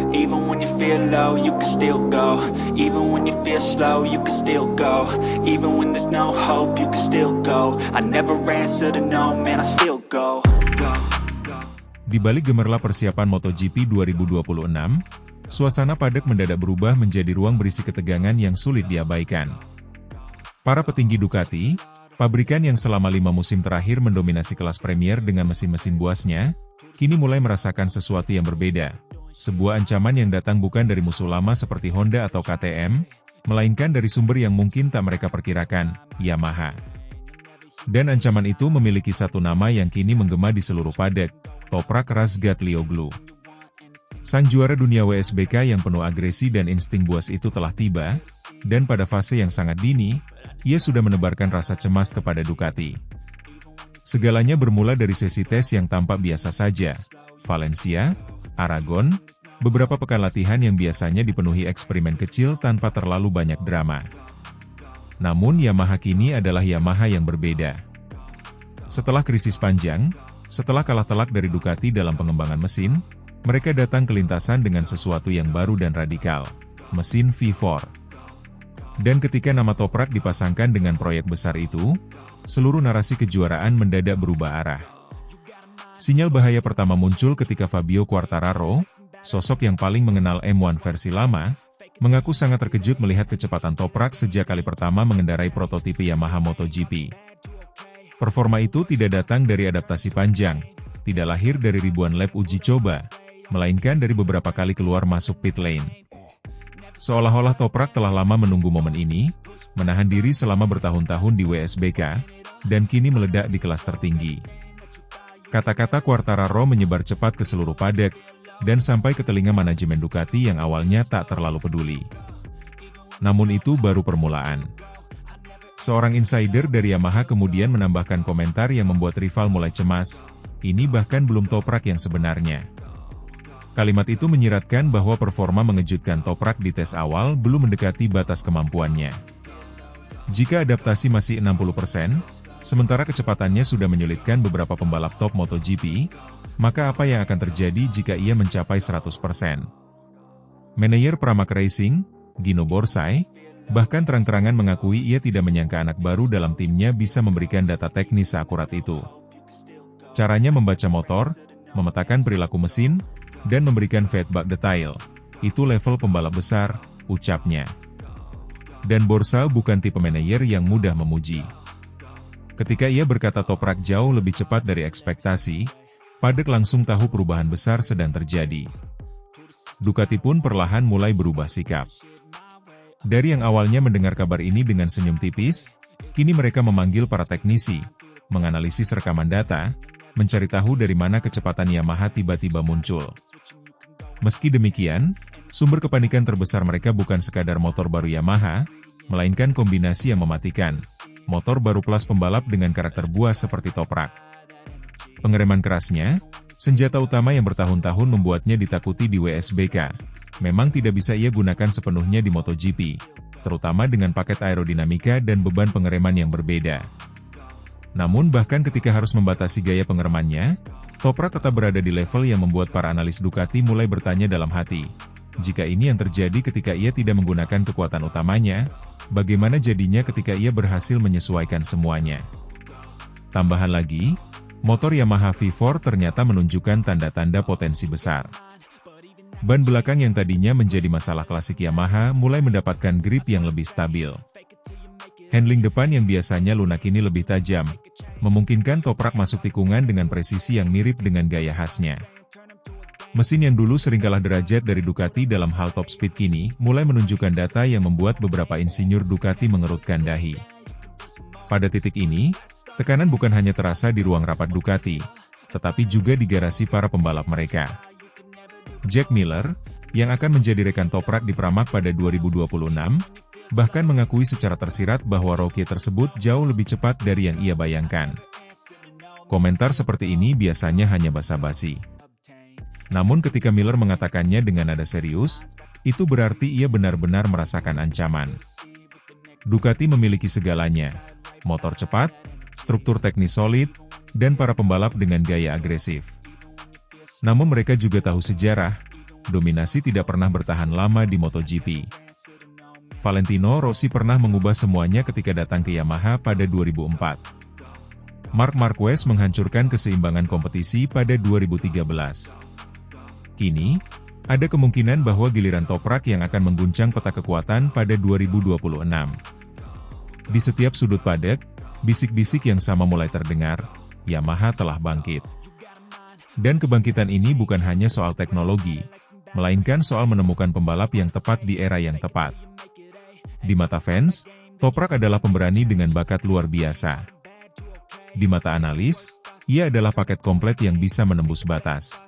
Even when you feel low, you can still go. Even when you feel slow, you can still go. Even when there's no hope, you can still go. I never answer to no, man, I still go. Di balik gemerlap persiapan MotoGP 2026, suasana paddock mendadak berubah menjadi ruang berisi ketegangan yang sulit diabaikan. Para petinggi Ducati, pabrikan yang selama 5 musim terakhir mendominasi kelas Premier dengan mesin-mesin buasnya, kini mulai merasakan sesuatu yang berbeda. Sebuah ancaman yang datang bukan dari musuh lama seperti Honda atau KTM, melainkan dari sumber yang mungkin tak mereka perkirakan, Yamaha. Dan ancaman itu memiliki satu nama yang kini menggema di seluruh paddock, Toprak Razgatlioglu. Sang juara dunia WSBK yang penuh agresi dan insting buas itu telah tiba, dan pada fase yang sangat dini, ia sudah menebarkan rasa cemas kepada Ducati. Segalanya bermula dari sesi tes yang tampak biasa saja. Valencia, Aragon, beberapa pekan latihan yang biasanya dipenuhi eksperimen kecil tanpa terlalu banyak drama. Namun Yamaha kini adalah Yamaha yang berbeda. Setelah krisis panjang, setelah kalah telak dari Ducati dalam pengembangan mesin, mereka datang ke lintasan dengan sesuatu yang baru dan radikal, mesin V4. Dan ketika nama Toprak dipasangkan dengan proyek besar itu, seluruh narasi kejuaraan mendadak berubah arah. Sinyal bahaya pertama muncul ketika Fabio Quartararo, sosok yang paling mengenal M1 versi lama, mengaku sangat terkejut melihat kecepatan Toprak sejak kali pertama mengendarai prototipe Yamaha MotoGP. Performa itu tidak datang dari adaptasi panjang, tidak lahir dari ribuan lap uji coba, melainkan dari beberapa kali keluar masuk pit lane. Seolah-olah Toprak telah lama menunggu momen ini, menahan diri selama bertahun-tahun di WSBK, dan kini meledak di kelas tertinggi. Kata-kata Quartararo menyebar cepat ke seluruh paddock, dan sampai ke telinga manajemen Ducati yang awalnya tak terlalu peduli. Namun itu baru permulaan. Seorang insider dari Yamaha kemudian menambahkan komentar yang membuat rival mulai cemas, ini bahkan belum Toprak yang sebenarnya. Kalimat itu menyiratkan bahwa performa mengejutkan Toprak di tes awal belum mendekati batas kemampuannya. Jika adaptasi masih 60%, sementara kecepatannya sudah menyulitkan beberapa pembalap top MotoGP, maka apa yang akan terjadi jika ia mencapai 100%? Manajer Pramac Racing, Gino Borsai, bahkan terang-terangan mengakui ia tidak menyangka anak baru dalam timnya bisa memberikan data teknis seakurat itu. Caranya membaca motor, memetakan perilaku mesin, dan memberikan feedback detail. Itu level pembalap besar, ucapnya. Dan Borsai bukan tipe manajer yang mudah memuji. Ketika ia berkata Toprak jauh lebih cepat dari ekspektasi, paddock langsung tahu perubahan besar sedang terjadi. Ducati pun perlahan mulai berubah sikap. Dari yang awalnya mendengar kabar ini dengan senyum tipis, kini mereka memanggil para teknisi, menganalisis rekaman data, mencari tahu dari mana kecepatan Yamaha tiba-tiba muncul. Meski demikian, sumber kepanikan terbesar mereka bukan sekadar motor baru Yamaha, melainkan kombinasi yang mematikan, motor baru plus pembalap dengan karakter buas seperti Toprak. Pengereman kerasnya, senjata utama yang bertahun-tahun membuatnya ditakuti di WSBK, memang tidak bisa ia gunakan sepenuhnya di MotoGP, terutama dengan paket aerodinamika dan beban pengereman yang berbeda. Namun bahkan ketika harus membatasi gaya pengeremannya, Toprak tetap berada di level yang membuat para analis Ducati mulai bertanya dalam hati, jika ini yang terjadi ketika ia tidak menggunakan kekuatan utamanya, bagaimana jadinya ketika ia berhasil menyesuaikan semuanya? Tambahan lagi, motor Yamaha V4 ternyata menunjukkan tanda-tanda potensi besar. Ban belakang yang tadinya menjadi masalah klasik Yamaha mulai mendapatkan grip yang lebih stabil. Handling depan yang biasanya lunak ini lebih tajam, memungkinkan Toprak masuk tikungan dengan presisi yang mirip dengan gaya khasnya. Mesin yang dulu sering kalah derajat dari Ducati dalam hal top speed kini mulai menunjukkan data yang membuat beberapa insinyur Ducati mengerutkan dahi. Pada titik ini, tekanan bukan hanya terasa di ruang rapat Ducati, tetapi juga di garasi para pembalap mereka. Jack Miller, yang akan menjadi rekan Toprak di Pramac pada 2026, bahkan mengakui secara tersirat bahwa Rookie tersebut jauh lebih cepat dari yang ia bayangkan. Komentar seperti ini biasanya hanya basa-basi. Namun ketika Miller mengatakannya dengan nada serius, itu berarti ia benar-benar merasakan ancaman. Ducati memiliki segalanya, motor cepat, struktur teknis solid, dan para pembalap dengan gaya agresif. Namun mereka juga tahu sejarah, dominasi tidak pernah bertahan lama di MotoGP. Valentino Rossi pernah mengubah semuanya ketika datang ke Yamaha pada 2004. Marc Marquez menghancurkan keseimbangan kompetisi pada 2013. Kini, ada kemungkinan bahwa giliran Toprak yang akan mengguncang peta kekuatan pada 2026. Di setiap sudut paddock, bisik-bisik yang sama mulai terdengar, Yamaha telah bangkit. Dan kebangkitan ini bukan hanya soal teknologi, melainkan soal menemukan pembalap yang tepat di era yang tepat. Di mata fans, Toprak adalah pemberani dengan bakat luar biasa. Di mata analis, ia adalah paket komplit yang bisa menembus batas.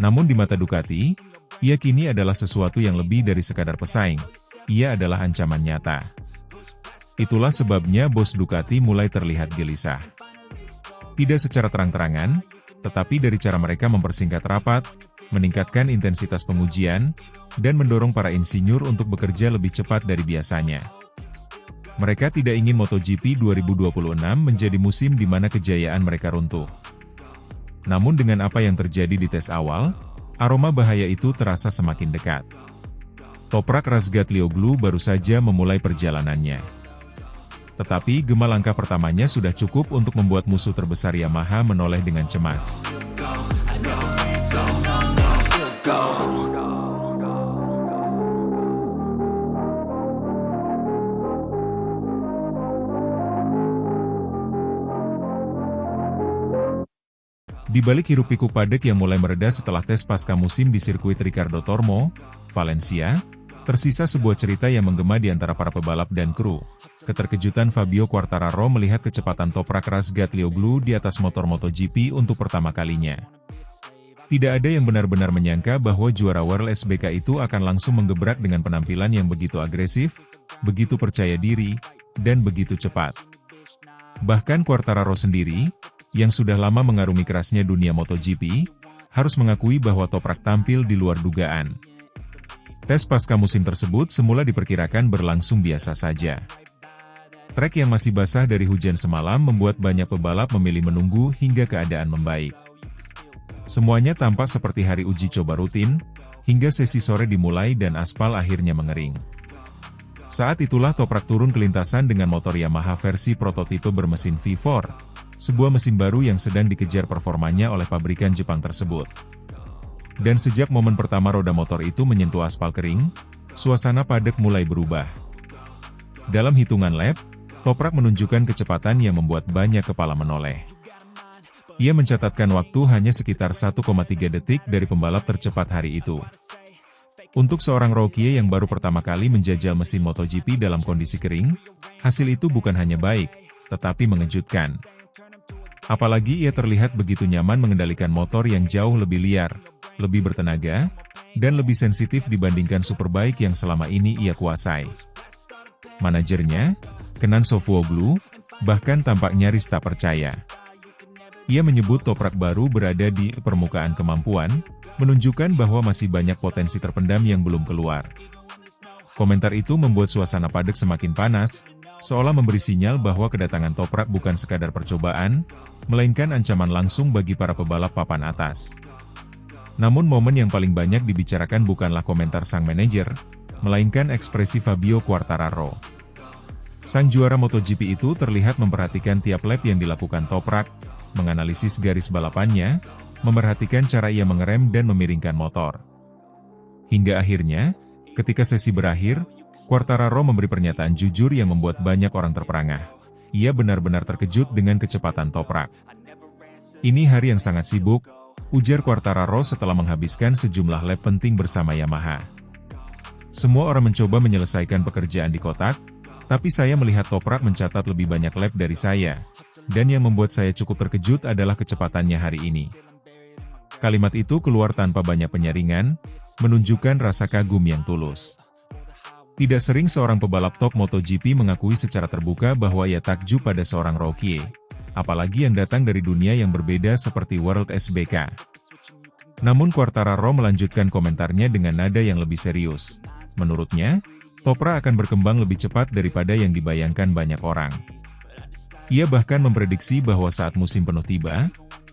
Namun di mata Ducati, ia kini adalah sesuatu yang lebih dari sekadar pesaing. Ia adalah ancaman nyata. Itulah sebabnya bos Ducati mulai terlihat gelisah. Tidak secara terang-terangan, tetapi dari cara mereka mempersingkat rapat, meningkatkan intensitas pengujian, dan mendorong para insinyur untuk bekerja lebih cepat dari biasanya. Mereka tidak ingin MotoGP 2026 menjadi musim di mana kejayaan mereka runtuh. Namun dengan apa yang terjadi di tes awal, aroma bahaya itu terasa semakin dekat. Toprak Razgatlioglu baru saja memulai perjalanannya. Tetapi gema langkah pertamanya sudah cukup untuk membuat musuh terbesar Yamaha menoleh dengan cemas. Di balik hiruk-pikuk paddock yang mulai mereda setelah tes pasca musim di sirkuit Ricardo Tormo, Valencia, tersisa sebuah cerita yang menggema di antara para pebalap dan kru. Keterkejutan Fabio Quartararo melihat kecepatan Toprak Razgatlioglu di atas motor MotoGP untuk pertama kalinya. Tidak ada yang benar-benar menyangka bahwa juara World SBK itu akan langsung menggebrak dengan penampilan yang begitu agresif, begitu percaya diri, dan begitu cepat. Bahkan Quartararo sendiri, yang sudah lama mengarungi kerasnya dunia MotoGP, harus mengakui bahwa Toprak tampil di luar dugaan. Tes pasca musim tersebut semula diperkirakan berlangsung biasa saja. Trek yang masih basah dari hujan semalam membuat banyak pebalap memilih menunggu hingga keadaan membaik. Semuanya tampak seperti hari uji coba rutin, hingga sesi sore dimulai dan aspal akhirnya mengering. Saat itulah Toprak turun ke lintasan dengan motor Yamaha versi prototipe bermesin V4, sebuah mesin baru yang sedang dikejar performanya oleh pabrikan Jepang tersebut. Dan sejak momen pertama roda motor itu menyentuh aspal kering, suasana paddock mulai berubah. Dalam hitungan lap, Toprak menunjukkan kecepatan yang membuat banyak kepala menoleh. Ia mencatatkan waktu hanya sekitar 1,3 detik dari pembalap tercepat hari itu. Untuk seorang rookie yang baru pertama kali menjajal mesin MotoGP dalam kondisi kering, hasil itu bukan hanya baik, tetapi mengejutkan. Apalagi ia terlihat begitu nyaman mengendalikan motor yang jauh lebih liar, lebih bertenaga, dan lebih sensitif dibandingkan Superbike yang selama ini ia kuasai. Manajernya, Kenan Sofuoglu, bahkan tampak nyaris tak percaya. Ia menyebut Toprak baru berada di permukaan kemampuan, menunjukkan bahwa masih banyak potensi terpendam yang belum keluar. Komentar itu membuat suasana paddock semakin panas, seolah memberi sinyal bahwa kedatangan Toprak bukan sekadar percobaan, melainkan ancaman langsung bagi para pebalap papan atas. Namun momen yang paling banyak dibicarakan bukanlah komentar sang manajer, melainkan ekspresi Fabio Quartararo. Sang juara MotoGP itu terlihat memperhatikan tiap lap yang dilakukan Toprak, menganalisis garis balapannya, memperhatikan cara ia mengerem dan memiringkan motor. Hingga akhirnya, ketika sesi berakhir, Quartararo memberi pernyataan jujur yang membuat banyak orang terperangah. Ia benar-benar terkejut dengan kecepatan Toprak. Ini hari yang sangat sibuk, ujar Quartararo setelah menghabiskan sejumlah lap penting bersama Yamaha. Semua orang mencoba menyelesaikan pekerjaan di kotak, tapi saya melihat Toprak mencatat lebih banyak lap dari saya, dan yang membuat saya cukup terkejut adalah kecepatannya hari ini. Kalimat itu keluar tanpa banyak penyaringan, menunjukkan rasa kagum yang tulus. Tidak sering seorang pebalap top MotoGP mengakui secara terbuka bahwa ia takjub pada seorang rookie, apalagi yang datang dari dunia yang berbeda seperti World SBK. Namun Quartararo melanjutkan komentarnya dengan nada yang lebih serius. Menurutnya, Toprak akan berkembang lebih cepat daripada yang dibayangkan banyak orang. Ia bahkan memprediksi bahwa saat musim penuh tiba,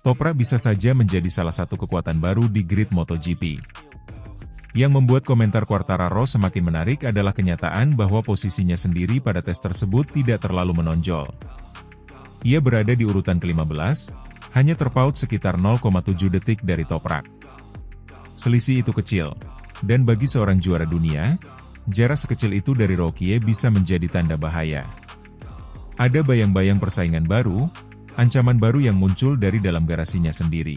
Toprak bisa saja menjadi salah satu kekuatan baru di grid MotoGP. Yang membuat komentar Quartararo semakin menarik adalah kenyataan bahwa posisinya sendiri pada tes tersebut tidak terlalu menonjol. Ia berada di urutan ke-15, hanya terpaut sekitar 0,7 detik dari Toprak. Selisih itu kecil, dan bagi seorang juara dunia, jarak sekecil itu dari Rookie bisa menjadi tanda bahaya. Ada bayang-bayang persaingan baru, ancaman baru yang muncul dari dalam garasinya sendiri.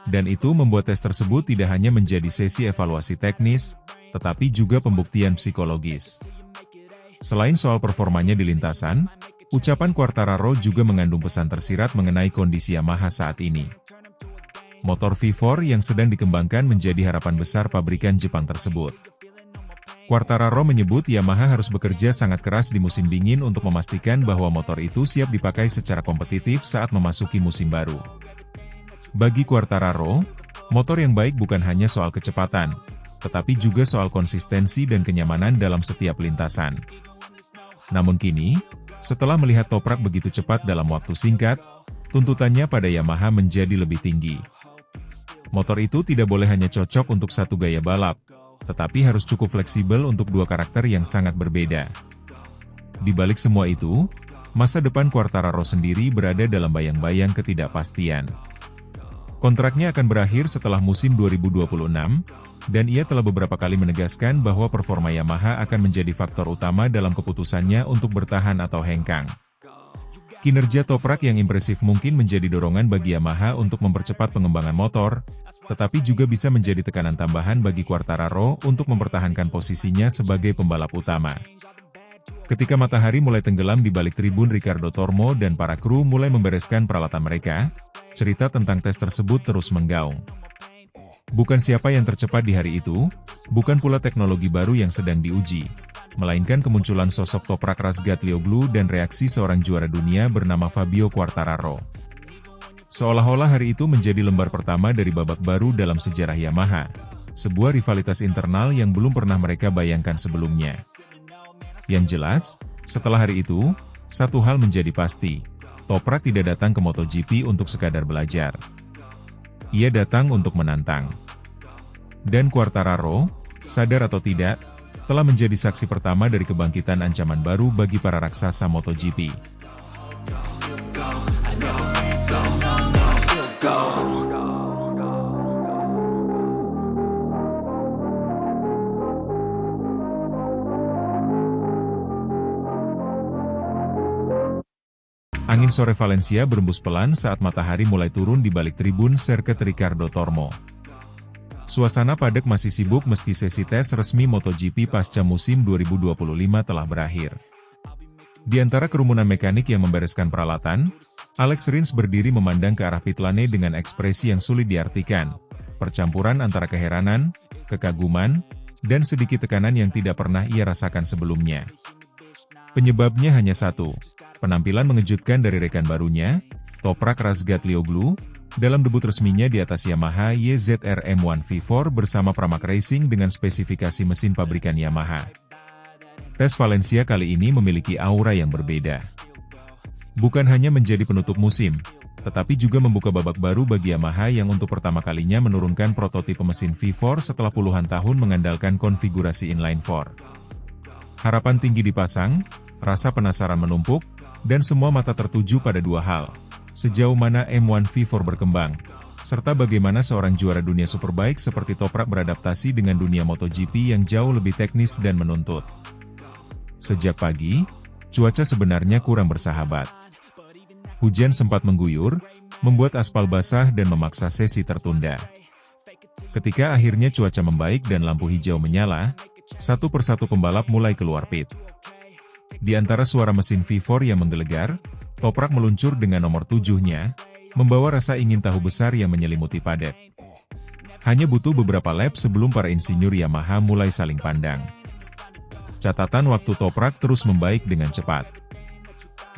Dan itu membuat tes tersebut tidak hanya menjadi sesi evaluasi teknis, tetapi juga pembuktian psikologis. Selain soal performanya di lintasan, ucapan Quartararo juga mengandung pesan tersirat mengenai kondisi Yamaha saat ini. Motor V4 yang sedang dikembangkan menjadi harapan besar pabrikan Jepang tersebut. Quartararo menyebut Yamaha harus bekerja sangat keras di musim dingin untuk memastikan bahwa motor itu siap dipakai secara kompetitif saat memasuki musim baru. Bagi Quartararo, motor yang baik bukan hanya soal kecepatan, tetapi juga soal konsistensi dan kenyamanan dalam setiap lintasan. Namun kini, setelah melihat Toprak begitu cepat dalam waktu singkat, tuntutannya pada Yamaha menjadi lebih tinggi. Motor itu tidak boleh hanya cocok untuk satu gaya balap, tetapi harus cukup fleksibel untuk dua karakter yang sangat berbeda. Di balik semua itu, masa depan Quartararo sendiri berada dalam bayang-bayang ketidakpastian. Kontraknya akan berakhir setelah musim 2026, dan ia telah beberapa kali menegaskan bahwa performa Yamaha akan menjadi faktor utama dalam keputusannya untuk bertahan atau hengkang. Kinerja Toprak yang impresif mungkin menjadi dorongan bagi Yamaha untuk mempercepat pengembangan motor, tetapi juga bisa menjadi tekanan tambahan bagi Quartararo untuk mempertahankan posisinya sebagai pembalap utama. Ketika matahari mulai tenggelam di balik tribun, Ricardo Tormo dan para kru mulai membereskan peralatan mereka, cerita tentang tes tersebut terus menggaung. Bukan siapa yang tercepat di hari itu, bukan pula teknologi baru yang sedang diuji, melainkan kemunculan sosok Toprak Razgatlioglu dan reaksi seorang juara dunia bernama Fabio Quartararo. Seolah-olah hari itu menjadi lembar pertama dari babak baru dalam sejarah Yamaha, sebuah rivalitas internal yang belum pernah mereka bayangkan sebelumnya. Yang jelas, setelah hari itu, satu hal menjadi pasti, Toprak tidak datang ke MotoGP untuk sekadar belajar. Ia datang untuk menantang. Dan Quartararo, sadar atau tidak, telah menjadi saksi pertama dari kebangkitan ancaman baru bagi para raksasa MotoGP. Angin sore Valencia berembus pelan saat matahari mulai turun di balik tribun sirkuit Ricardo Tormo. Suasana padat masih sibuk meski sesi tes resmi MotoGP pasca musim 2025 telah berakhir. Di antara kerumunan mekanik yang membereskan peralatan, Alex Rins berdiri memandang ke arah pit lane dengan ekspresi yang sulit diartikan, percampuran antara keheranan, kekaguman, dan sedikit tekanan yang tidak pernah ia rasakan sebelumnya. Penyebabnya hanya satu, penampilan mengejutkan dari rekan barunya, Toprak Razgatlioglu, dalam debut resminya di atas Yamaha YZR M1 V4 bersama Pramac Racing dengan spesifikasi mesin pabrikan Yamaha. Tes Valencia kali ini memiliki aura yang berbeda. Bukan hanya menjadi penutup musim, tetapi juga membuka babak baru bagi Yamaha yang untuk pertama kalinya menurunkan prototipe mesin V4 setelah puluhan tahun mengandalkan konfigurasi inline 4. Harapan tinggi dipasang, rasa penasaran menumpuk, dan semua mata tertuju pada dua hal. Sejauh mana M1 V4 berkembang, serta bagaimana seorang juara dunia superbike seperti Toprak beradaptasi dengan dunia MotoGP yang jauh lebih teknis dan menuntut. Sejak pagi, cuaca sebenarnya kurang bersahabat. Hujan sempat mengguyur, membuat aspal basah dan memaksa sesi tertunda. Ketika akhirnya cuaca membaik dan lampu hijau menyala, satu persatu pembalap mulai keluar pit. Di antara suara mesin V4 yang menggelegar, Toprak meluncur dengan nomor 7-nya, membawa rasa ingin tahu besar yang menyelimuti padat. Hanya butuh beberapa lap sebelum para insinyur Yamaha mulai saling pandang. Catatan waktu Toprak terus membaik dengan cepat.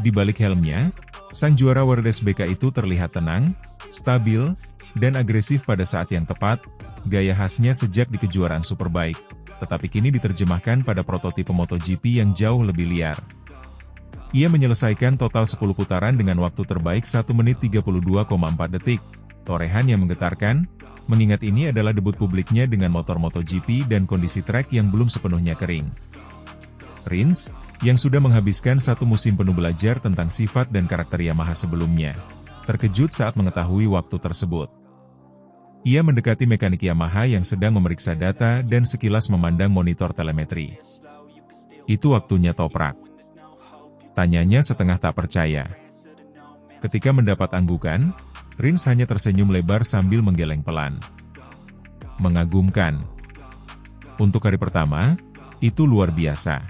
Di balik helmnya, sang juara World SBK itu terlihat tenang, stabil, dan agresif pada saat yang tepat, gaya khasnya sejak di kejuaraan Superbike, tetapi kini diterjemahkan pada prototipe MotoGP yang jauh lebih liar. Ia menyelesaikan total 10 putaran dengan waktu terbaik 1 menit 32,4 detik, torehan yang menggetarkan, mengingat ini adalah debut publiknya dengan motor MotoGP dan kondisi trek yang belum sepenuhnya kering. Rins, yang sudah menghabiskan 1 musim penuh belajar tentang sifat dan karakter Yamaha sebelumnya, terkejut saat mengetahui waktu tersebut. Ia mendekati mekanik Yamaha yang sedang memeriksa data dan sekilas memandang monitor telemetri. "Itu waktunya, Toprak?" tanyanya setengah tak percaya. Ketika mendapat anggukan, Rins hanya tersenyum lebar sambil menggeleng pelan. Mengagumkan. Untuk hari pertama, itu luar biasa.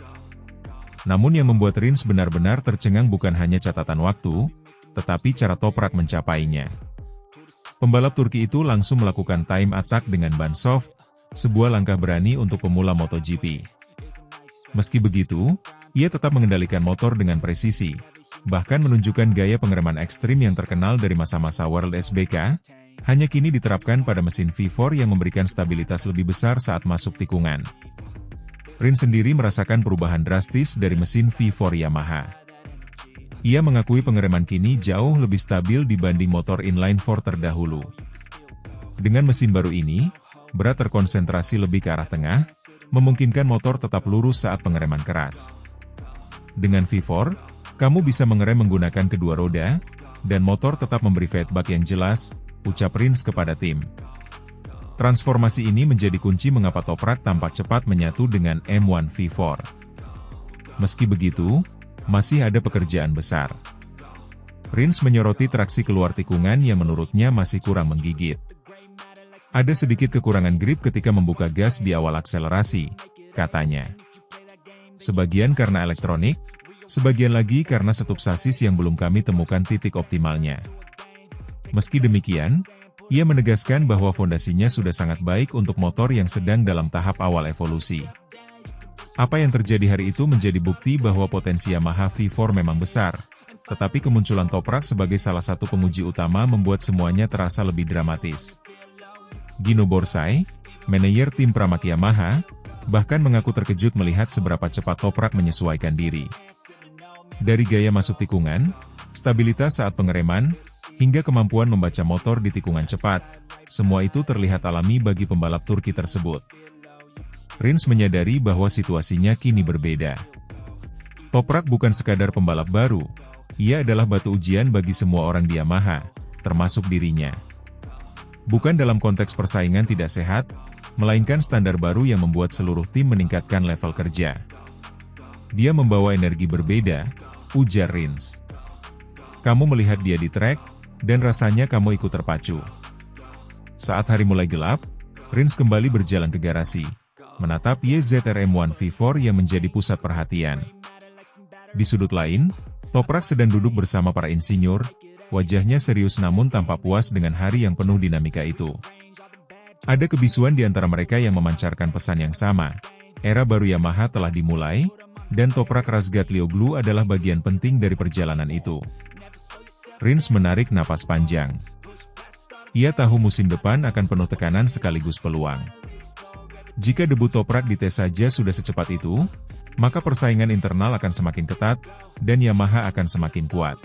Namun yang membuat Rins benar-benar tercengang bukan hanya catatan waktu, tetapi cara Toprak mencapainya. Pembalap Turki itu langsung melakukan time attack dengan ban soft, sebuah langkah berani untuk pemula MotoGP. Meski begitu, ia tetap mengendalikan motor dengan presisi, bahkan menunjukkan gaya pengereman ekstrim yang terkenal dari masa-masa World SBK, hanya kini diterapkan pada mesin V4 yang memberikan stabilitas lebih besar saat masuk tikungan. Rins sendiri merasakan perubahan drastis dari mesin V4 Yamaha. Ia mengakui pengereman kini jauh lebih stabil dibanding motor inline-4 terdahulu. Dengan mesin baru ini, berat terkonsentrasi lebih ke arah tengah, memungkinkan motor tetap lurus saat pengereman keras. Dengan V4, kamu bisa mengerem menggunakan kedua roda, dan motor tetap memberi feedback yang jelas, ucap Rins kepada tim. Transformasi ini menjadi kunci mengapa Toprak tampak cepat menyatu dengan M1 V4. Meski begitu, masih ada pekerjaan besar. Rins menyoroti traksi keluar tikungan yang menurutnya masih kurang menggigit. Ada sedikit kekurangan grip ketika membuka gas di awal akselerasi, katanya. Sebagian karena elektronik, sebagian lagi karena setup sasis yang belum kami temukan titik optimalnya. Meski demikian, ia menegaskan bahwa fondasinya sudah sangat baik untuk motor yang sedang dalam tahap awal evolusi. Apa yang terjadi hari itu menjadi bukti bahwa potensi Yamaha V4 memang besar, tetapi kemunculan Toprak sebagai salah satu penguji utama membuat semuanya terasa lebih dramatis. Gino Borsai, manajer tim Pramac Yamaha, bahkan mengaku terkejut melihat seberapa cepat Toprak menyesuaikan diri. Dari gaya masuk tikungan, stabilitas saat pengereman, hingga kemampuan membaca motor di tikungan cepat, semua itu terlihat alami bagi pembalap Turki tersebut. Rins menyadari bahwa situasinya kini berbeda. Toprak bukan sekadar pembalap baru, ia adalah batu ujian bagi semua orang di Yamaha, termasuk dirinya. Bukan dalam konteks persaingan tidak sehat, melainkan standar baru yang membuat seluruh tim meningkatkan level kerja. Dia membawa energi berbeda, ujar Rins. Kamu melihat dia di trek, dan rasanya kamu ikut terpacu. Saat hari mulai gelap, Rins kembali berjalan ke garasi, menatap YZR M1 V4 yang menjadi pusat perhatian. Di sudut lain, Toprak sedang duduk bersama para insinyur, wajahnya serius namun tampak puas dengan hari yang penuh dinamika itu. Ada kebisuan di antara mereka yang memancarkan pesan yang sama, era baru Yamaha telah dimulai, dan Toprak Razgatlioglu adalah bagian penting dari perjalanan itu. Rins menarik napas panjang. Ia tahu musim depan akan penuh tekanan sekaligus peluang. Jika debut Toprak di tes saja sudah secepat itu, maka persaingan internal akan semakin ketat, dan Yamaha akan semakin kuat.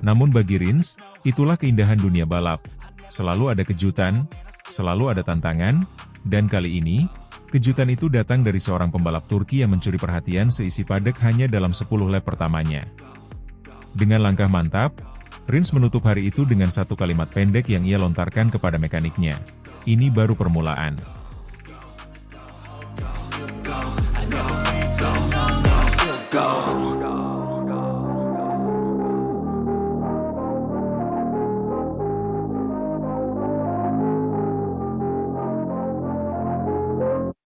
Namun bagi Rins, itulah keindahan dunia balap. Selalu ada kejutan, selalu ada tantangan, dan kali ini, kejutan itu datang dari seorang pembalap Turki yang mencuri perhatian seisi paddock hanya dalam 10 lap pertamanya. Dengan langkah mantap, Rins menutup hari itu dengan satu kalimat pendek yang ia lontarkan kepada mekaniknya. Ini baru permulaan.